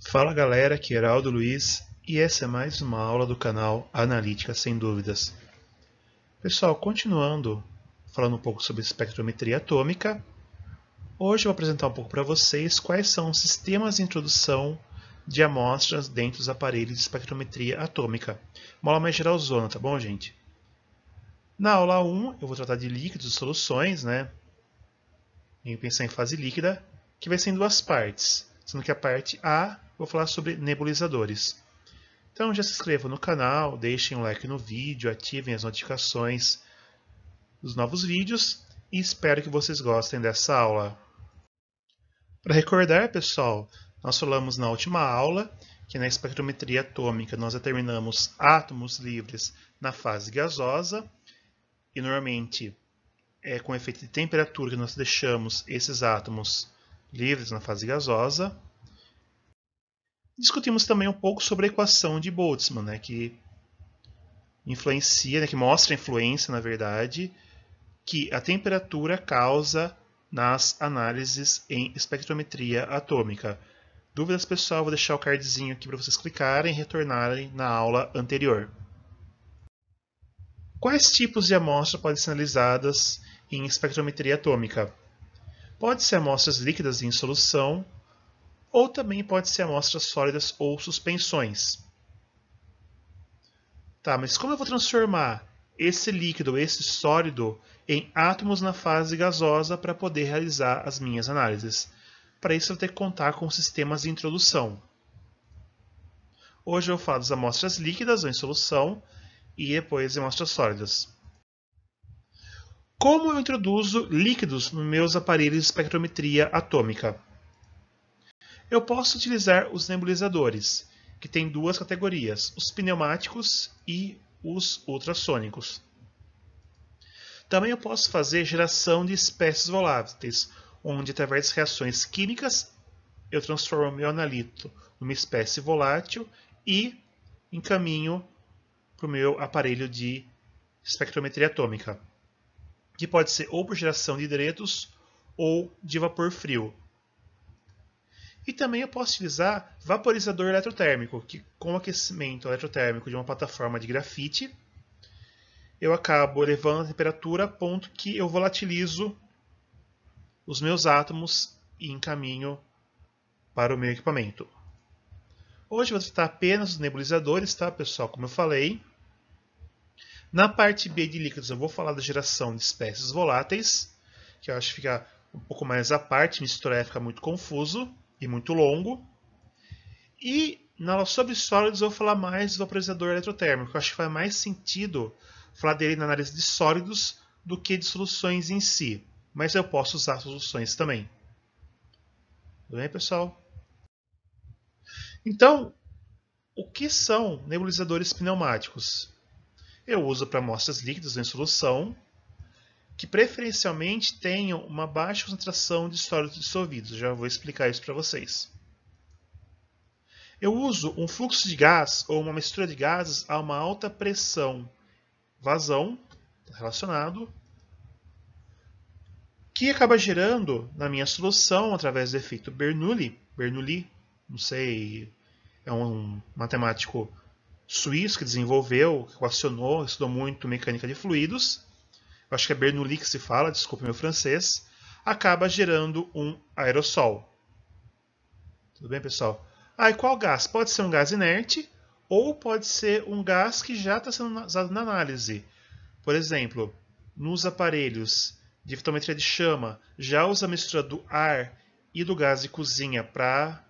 Fala galera, aqui é Heraldo Luiz e essa é mais uma aula do canal Analítica Sem Dúvidas. Pessoal, continuando falando um pouco sobre espectrometria atômica, hoje eu vou apresentar um pouco para vocês quais são os sistemas de introdução de amostras dentro dos aparelhos de espectrometria atômica. Uma aula mais geralzona, tá bom, gente? Na aula 1 eu vou tratar de líquidos e soluções, né? E pensar em fase líquida, que vai ser em duas partes, sendo que a parte A eu vou falar sobre nebulizadores. Então já se inscrevam no canal, deixem um like no vídeo, ativem as notificações dos novos vídeos e espero que vocês gostem dessa aula. Para recordar, pessoal, nós falamos na última aula que na espectrometria atômica nós determinamos átomos livres na fase gasosa e normalmente é com efeito de temperatura que nós deixamos esses átomos livres na fase gasosa. Discutimos também um pouco sobre a equação de Boltzmann, né, que influencia, né, que mostra a influência, na verdade, que a temperatura causa nas análises em espectrometria atômica. Dúvidas, pessoal? Vou deixar o cardzinho aqui para vocês clicarem e retornarem na aula anterior. Quais tipos de amostra podem ser analisadas em espectrometria atômica? Pode ser amostras líquidas em solução, ou também pode ser amostras sólidas ou suspensões. Tá, mas como eu vou transformar esse líquido, esse sólido, em átomos na fase gasosa para poder realizar as minhas análises? Para isso eu vou ter que contar com sistemas de introdução. Hoje eu falo das amostras líquidas ou em solução e depois amostras sólidas. Como eu introduzo líquidos nos meus aparelhos de espectrometria atômica? Eu posso utilizar os nebulizadores, que tem duas categorias, os pneumáticos e os ultrassônicos. Também eu posso fazer geração de espécies voláteis, onde através das reações químicas eu transformo meu analito numa espécie volátil e encaminho para o meu aparelho de espectrometria atômica, que pode ser ou por geração de hidretos ou de vapor frio. E também eu posso utilizar vaporizador eletrotérmico, que com o aquecimento eletrotérmico de uma plataforma de grafite, eu acabo elevando a temperatura a ponto que eu volatilizo os meus átomos e encaminho para o meu equipamento. Hoje eu vou tratar apenas dos nebulizadores, tá, pessoal? Como eu falei. Na parte B de líquidos eu vou falar da geração de espécies voláteis, que eu acho que fica um pouco mais à parte, misturar fica muito confuso e muito longo. E na aula sobre sólidos eu vou falar mais do vaporizador eletrotérmico, eu acho que faz mais sentido falar dele na análise de sólidos do que de soluções em si, mas eu posso usar soluções também. Tudo bem, pessoal? Então, o que são nebulizadores pneumáticos? Eu uso para amostras líquidas em solução, que preferencialmente tenham uma baixa concentração de sólidos dissolvidos. Já vou explicar isso para vocês. Eu uso um fluxo de gás ou uma mistura de gases a uma alta pressão vazão relacionado, que acaba gerando na minha solução, através do efeito Bernoulli, não sei, é um matemático suíço que desenvolveu, que equacionou, estudou muito mecânica de fluidos, eu acho que é Bernoulli que se fala, desculpe meu francês, acaba gerando um aerossol. Tudo bem, pessoal? E qual gás? Pode ser um gás inerte ou pode ser um gás que já está sendo usado na análise. Por exemplo, nos aparelhos de fotometria de chama, já usa a mistura do ar e do gás de cozinha para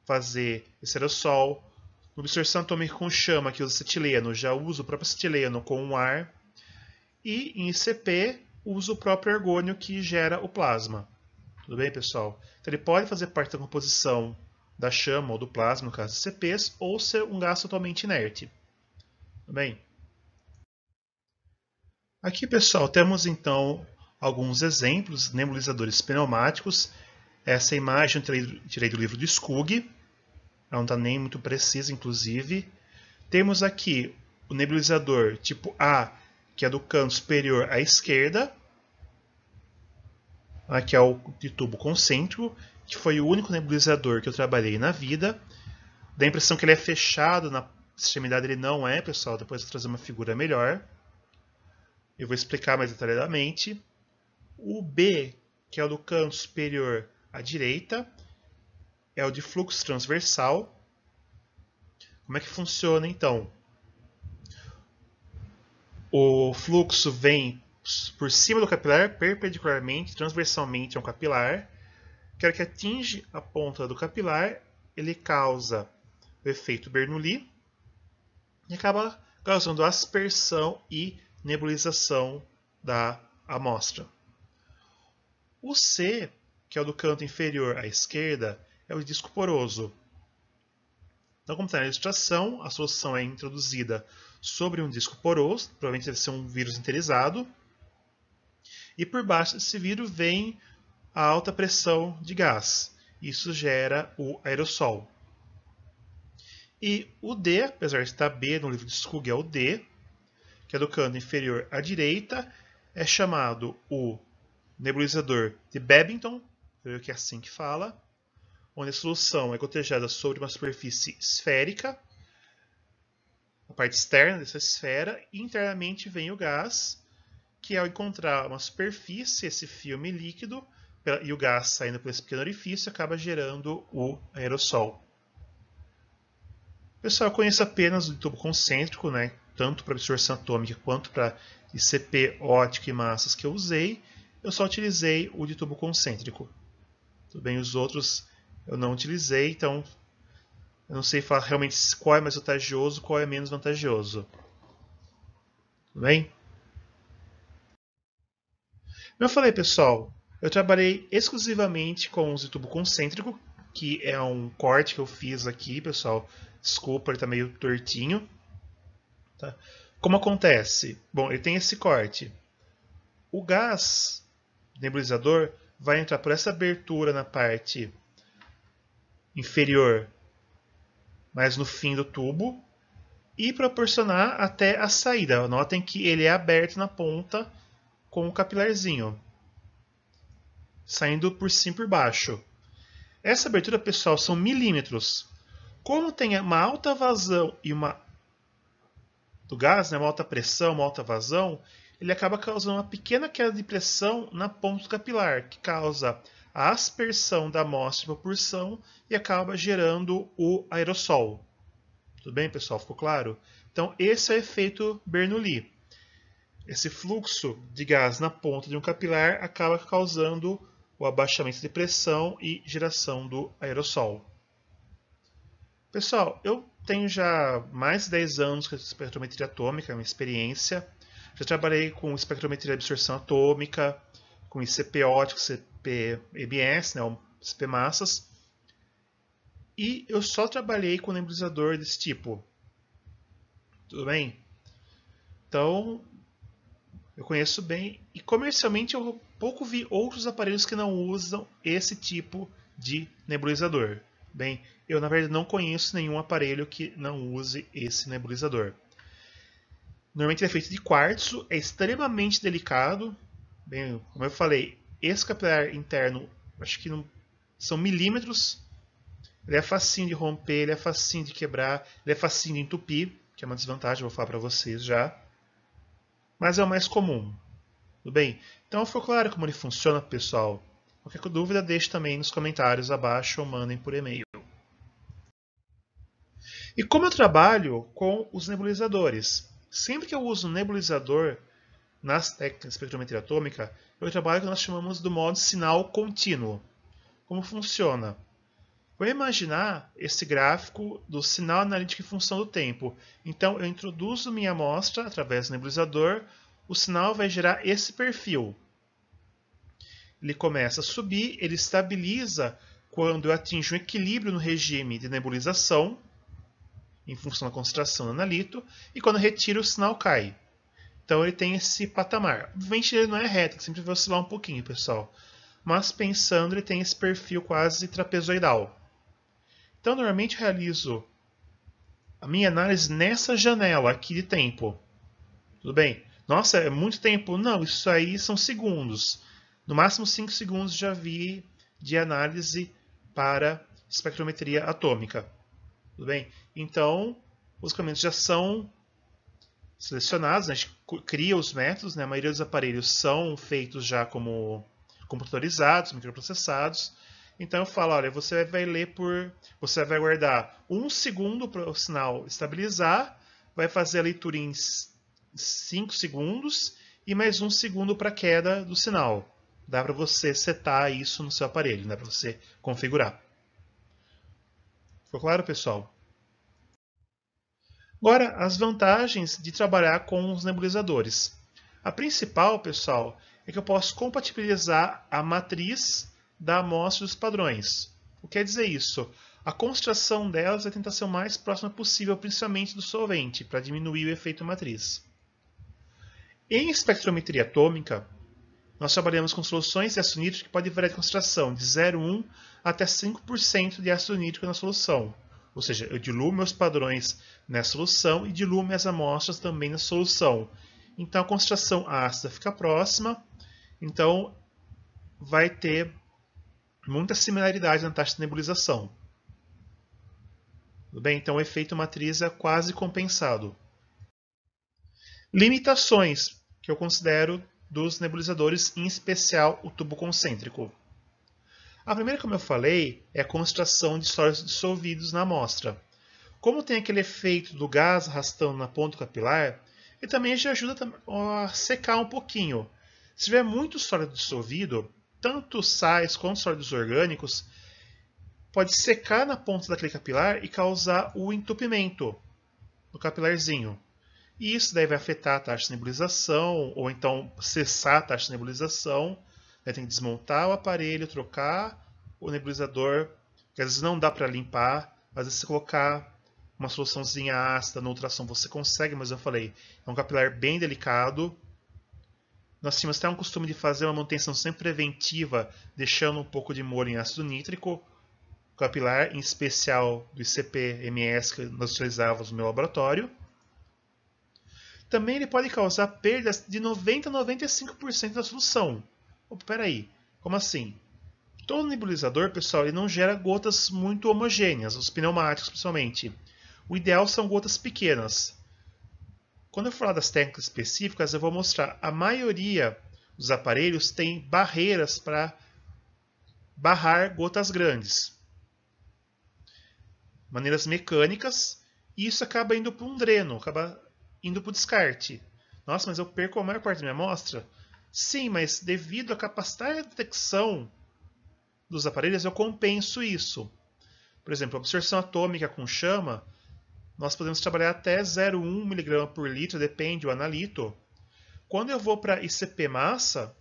fazer esse aerossol. No distorção atômica com chama, que usa acetileno, já usa o próprio acetileno com o ar. E em ICP, usa o próprio argônio que gera o plasma. Tudo bem, pessoal? Então ele pode fazer parte da composição da chama ou do plasma, no caso de ICPs, ou ser um gás totalmente inerte. Tudo bem? Aqui, pessoal, temos então alguns exemplos de nebulizadores pneumáticos. Essa imagem eu tirei do livro do Skug, ela não está nem muito precisa, inclusive. Temos aqui o nebulizador tipo A, que é do canto superior à esquerda. Aqui é o de tubo concêntrico, que foi o único nebulizador que eu trabalhei na vida. Dá a impressão que ele é fechado, na extremidade ele não é, pessoal. Depois eu vou trazer uma figura melhor. Eu vou explicar mais detalhadamente. O B, que é o do canto superior à direita, é o de fluxo transversal. Como é que funciona então? O fluxo vem por cima do capilar, perpendicularmente, transversalmente ao capilar. Quero que atinge a ponta do capilar, ele causa o efeito Bernoulli e acaba causando aspersão e nebulização da amostra. O C, que é o do canto inferior à esquerda, é o disco poroso. Então, como está na ilustração, a solução é introduzida sobre um disco poroso, provavelmente deve ser um vírus enterizado, e por baixo desse vidro vem a alta pressão de gás. Isso gera o aerossol. E o D, apesar de estar B no livro de Skug, é o D, que é do canto inferior à direita, é chamado o nebulizador de Babington, creio que é assim que fala, onde a solução é gotejada sobre uma superfície esférica, a parte externa dessa esfera, e internamente vem o gás, que ao encontrar uma superfície, esse filme líquido, e o gás saindo por esse pequeno orifício, acaba gerando o aerossol. Pessoal, eu conheço apenas o tubo concêntrico, né? Tanto para absorção atômica quanto para ICP, ótica e massas que eu usei. Eu só utilizei o de tubo concêntrico. Tudo bem, os outros eu não utilizei, então eu não sei falar realmente qual é mais vantajoso, qual é menos vantajoso. Tudo bem? Como eu falei, pessoal, eu trabalhei exclusivamente com os de tubo concêntrico, que é um corte que eu fiz aqui, pessoal. Desculpa, ele está meio tortinho. Tá? Como acontece? Bom, ele tem esse corte. O gás nebulizador vai entrar por essa abertura na parte inferior, mais no fim do tubo, e proporcionar até a saída. Notem que ele é aberto na ponta com o capilarzinho, saindo por cima e por baixo. Essa abertura, pessoal, são milímetros. Como tem uma alta vazão e uma do gás, né, uma alta pressão, uma alta vazão, ele acaba causando uma pequena queda de pressão na ponta do capilar, que causa a aspersão da amostra de propulsão e acaba gerando o aerossol. Tudo bem, pessoal? Ficou claro? Então, esse é o efeito Bernoulli. Esse fluxo de gás na ponta de um capilar acaba causando o abaixamento de pressão e geração do aerossol. Pessoal, eu tenho já mais de 10 anos com espectrometria atômica, minha experiência. Já trabalhei com espectrometria de absorção atômica, com ICP ótico, ICP EBS, né, ICP massas. E eu só trabalhei com nebulizador desse tipo. Tudo bem? Então, eu conheço bem. E comercialmente eu pouco vi outros aparelhos que não usam esse tipo de nebulizador. Bem, eu na verdade não conheço nenhum aparelho que não use esse nebulizador. Normalmente ele é feito de quartzo, é extremamente delicado. Bem, como eu falei, esse capilar interno, acho que não, são milímetros. Ele é facinho de romper, ele é facinho de quebrar, ele é facinho de entupir, que é uma desvantagem, eu vou falar para vocês já. Mas é o mais comum. Tudo bem? Então ficou claro como ele funciona, pessoal? Qualquer dúvida, deixe também nos comentários abaixo ou mandem por e-mail. E como eu trabalho com os nebulizadores? Sempre que eu uso um nebulizador nas técnicas de espectrometria atômica, eu trabalho com o que nós chamamos do modo sinal contínuo. Como funciona? Vou imaginar esse gráfico do sinal analítico em função do tempo. Então, eu introduzo minha amostra através do nebulizador, o sinal vai gerar esse perfil. Ele começa a subir, ele estabiliza quando eu atinjo um equilíbrio no regime de nebulização, em função da concentração do analito, e quando eu retiro, o sinal cai. Então ele tem esse patamar. Obviamente ele não é reto, ele sempre vai oscilar um pouquinho, pessoal. Mas pensando, ele tem esse perfil quase trapezoidal. Então normalmente eu realizo a minha análise nessa janela aqui de tempo. Tudo bem? Nossa, é muito tempo? Não, isso aí são segundos. No máximo 5 segundos já vi de análise para espectrometria atômica. Tudo bem? Então, os equipamentos já são selecionados, né? A gente cria os métodos, né? A maioria dos aparelhos são feitos já como computadorizados, microprocessados. Então eu falo, olha, você vai guardar 1 segundo para o sinal estabilizar, vai fazer a leitura em 5 segundos e mais 1 segundo para a queda do sinal. Dá para você setar isso no seu aparelho, dá para você configurar. Ficou claro, pessoal? Agora, as vantagens de trabalhar com os nebulizadores. A principal, pessoal, é que eu posso compatibilizar a matriz da amostra dos padrões. O que quer dizer isso? A concentração delas vai tentar ser o mais próxima possível, principalmente do solvente, para diminuir o efeito matriz. Em espectrometria atômica, nós trabalhamos com soluções de ácido nítrico que podem variar de concentração de 0,1 até 5% de ácido nítrico na solução. Ou seja, eu diluo meus padrões nessa solução e diluo minhas amostras também na solução. Então a concentração ácida fica próxima, então vai ter muita similaridade na taxa de nebulização. Tudo bem? Então o efeito matriz é quase compensado. Limitações que eu considero dos nebulizadores, em especial o tubo concêntrico. A primeira, como eu falei, é a concentração de sólidos dissolvidos na amostra. Como tem aquele efeito do gás arrastando na ponta capilar, ele também já ajuda a secar um pouquinho. Se tiver muito sólido dissolvido, tanto sais quanto sólidos orgânicos, pode secar na ponta daquele capilar e causar o entupimento no capilarzinho. E isso daí vai afetar a taxa de nebulização, ou então cessar a taxa de nebulização. Tem que desmontar o aparelho, trocar o nebulizador, que às vezes não dá para limpar, às vezes se colocar uma soluçãozinha ácida na ultrassom você consegue, mas eu falei, é um capilar bem delicado. Nós tínhamos até um costume de fazer uma manutenção sempre preventiva, deixando um pouco de molho em ácido nítrico capilar, em especial do ICP-MS que nós utilizávamos no meu laboratório. Também ele pode causar perdas de 90 a 95% da solução. Espera aí, como assim? Todo nebulizador, pessoal, ele não gera gotas muito homogêneas, os pneumáticos principalmente. O ideal são gotas pequenas. Quando eu falar das técnicas específicas, eu vou mostrar. A maioria dos aparelhos tem barreiras para barrar gotas grandes. Maneiras mecânicas, e isso acaba indo para um dreno, acaba indo para o descarte. Nossa, mas eu perco a maior parte da minha amostra? Sim, mas devido à capacidade de detecção dos aparelhos, eu compenso isso. Por exemplo, a absorção atômica com chama, nós podemos trabalhar até 0,1 mg por litro, depende do analito. Quando eu vou para ICP massa,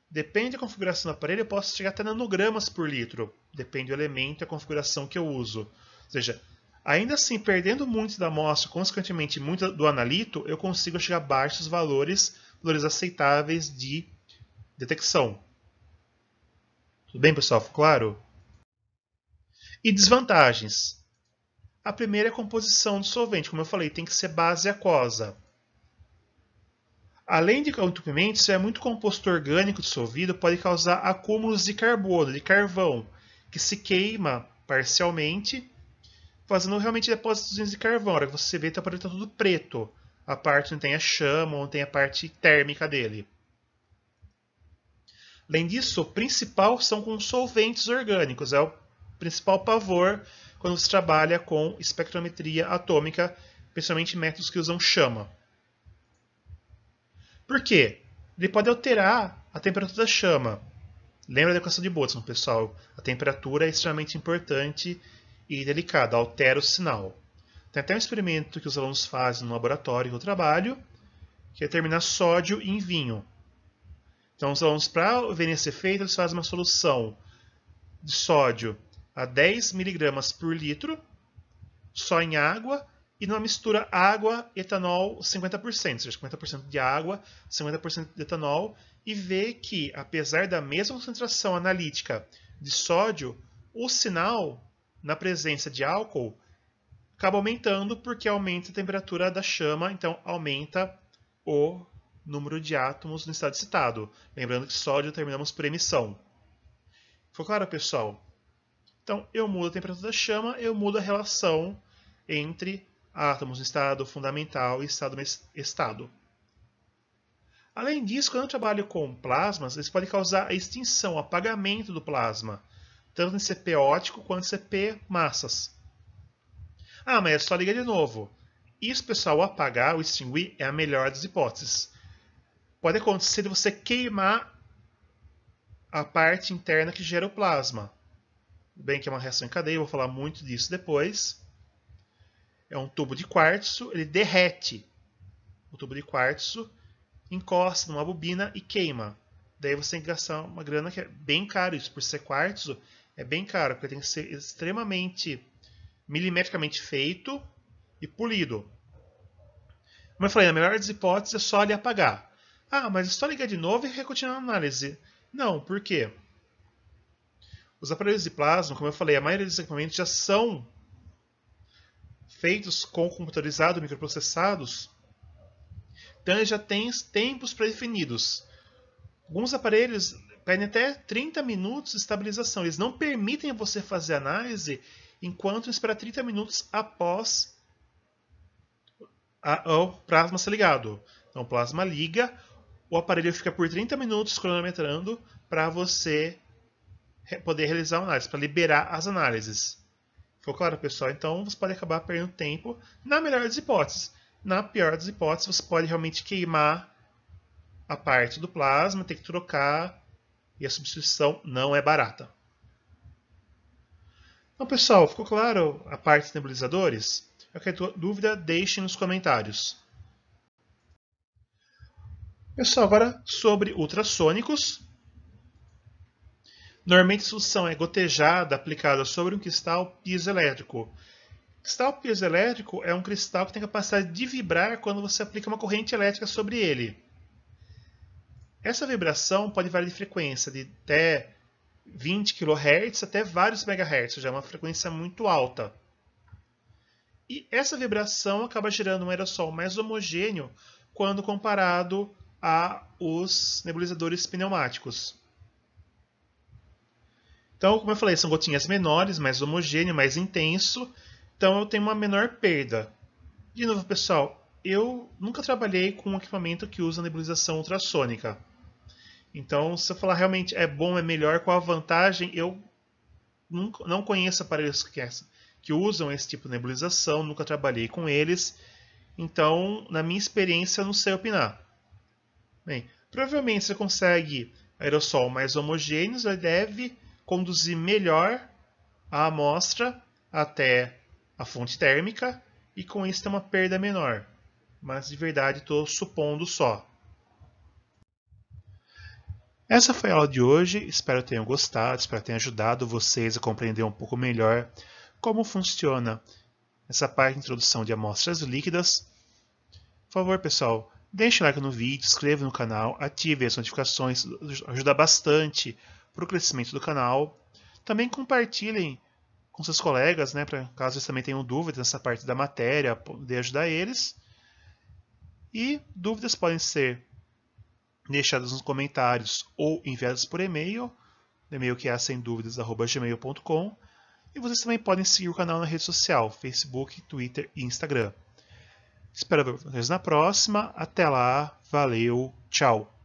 depende da configuração do aparelho, eu posso chegar até nanogramas por litro. Depende do elemento e a configuração que eu uso. Ou seja, ainda assim, perdendo muito da amostra, consequentemente muito do analito, eu consigo chegar a baixos valores aceitáveis de detecção. Tudo bem, pessoal? Ficou claro? E desvantagens. A primeira é a composição do solvente. Como eu falei, tem que ser base aquosa. Além de entupimento, se é muito composto orgânico dissolvido, pode causar acúmulos de carbono, de carvão, que se queima parcialmente, fazendo realmente depósitos de carvão. A hora que você vê, o aparelho está tudo preto. A parte não tem a chama, não tem a parte térmica dele. Além disso, o principal são com solventes orgânicos. É o principal pavor quando se trabalha com espectrometria atômica, principalmente métodos que usam chama. Por quê? Ele pode alterar a temperatura da chama. Lembra da equação de Boltzmann, pessoal? A temperatura é extremamente importante e delicada, altera o sinal. Tem até um experimento que os alunos fazem no laboratório que eu trabalho, que é determinar sódio em vinho. Então, os alunos, para verem esse efeito, eles fazem uma solução de sódio a 10 mg por litro, só em água, e numa mistura água-etanol 50%, ou seja, 50% de água, 50% de etanol, e vê que, apesar da mesma concentração analítica de sódio, o sinal, na presença de álcool, acaba aumentando porque aumenta a temperatura da chama, então aumenta o número de átomos no estado excitado. Lembrando que sódio terminamos por emissão. Ficou claro, pessoal? Então, eu mudo a temperatura da chama, eu mudo a relação entre átomos no estado fundamental e estado. Além disso, quando eu trabalho com plasmas, eles podem causar a extinção, o apagamento do plasma, tanto em CP óptico quanto em CP massas. Ah, mas é só ligar de novo. Isso, pessoal, o apagar, o extinguir, é a melhor das hipóteses. Pode acontecer de você queimar a parte interna que gera o plasma. Bem que é uma reação em cadeia, eu vou falar muito disso depois. É um tubo de quartzo, ele derrete o tubo de quartzo, encosta numa bobina e queima. Daí você tem que gastar uma grana que é bem caro. Isso por ser quartzo é bem caro, porque tem que ser extremamente milimetricamente feito e polido. Como eu falei, na melhor das hipóteses é só ele apagar. Ah, mas é só ligar de novo e continuar a análise. Não, por quê? Os aparelhos de plasma, como eu falei, a maioria dos equipamentos já são feitos com computadorizado, microprocessados, então eles já têm tempos pré-definidos. Alguns aparelhos pedem até 30 minutos de estabilização. Eles não permitem você fazer análise enquanto espera 30 minutos após o plasma ser ligado. Então o plasma liga, o aparelho fica por 30 minutos cronometrando para você poder realizar a análise, para liberar as análises. Ficou claro, pessoal? Então você pode acabar perdendo tempo na melhor das hipóteses. Na pior das hipóteses, você pode realmente queimar a parte do plasma, ter que trocar, e a substituição não é barata. Então, pessoal, ficou claro a parte dos nebulizadores? Qualquer dúvida, deixem nos comentários. Pessoal, agora sobre ultrassônicos. Normalmente a solução é gotejada aplicada sobre um cristal piezoelétrico. Cristal piezoelétrico é um cristal que tem capacidade de vibrar quando você aplica uma corrente elétrica sobre ele. Essa vibração pode variar de frequência de até 20 kHz até vários MHz, já é uma frequência muito alta. E essa vibração acaba gerando um aerossol mais homogêneo quando comparado aos nebulizadores pneumáticos. Então, como eu falei, são gotinhas menores, mais homogêneo, mais intenso, então eu tenho uma menor perda. De novo, pessoal, eu nunca trabalhei com um equipamento que usa nebulização ultrassônica. Então, se eu falar realmente é bom, é melhor, qual a vantagem, eu não conheço aparelhos que usam esse tipo de nebulização, nunca trabalhei com eles, então, na minha experiência, eu não sei opinar. Bem, provavelmente você consegue aerossol mais homogêneo, ele deve conduzir melhor a amostra até a fonte térmica e com isso ter uma perda menor. Mas de verdade estou supondo só. Essa foi a aula de hoje, espero que tenham gostado, espero que tenha ajudado vocês a compreender um pouco melhor como funciona essa parte de introdução de amostras líquidas. Por favor, pessoal, deixe like no vídeo, se inscreva no canal, ative as notificações, ajuda bastante para o crescimento do canal. Também compartilhem com seus colegas, né, para caso eles também tenham dúvidas nessa parte da matéria, poder ajudar eles. E dúvidas podem ser deixadas nos comentários ou enviadas por e-mail, e-mail que é semduvidas@gmail.com. E vocês também podem seguir o canal na rede social, Facebook, Twitter e Instagram. Espero ver vocês na próxima. Até lá, valeu, tchau!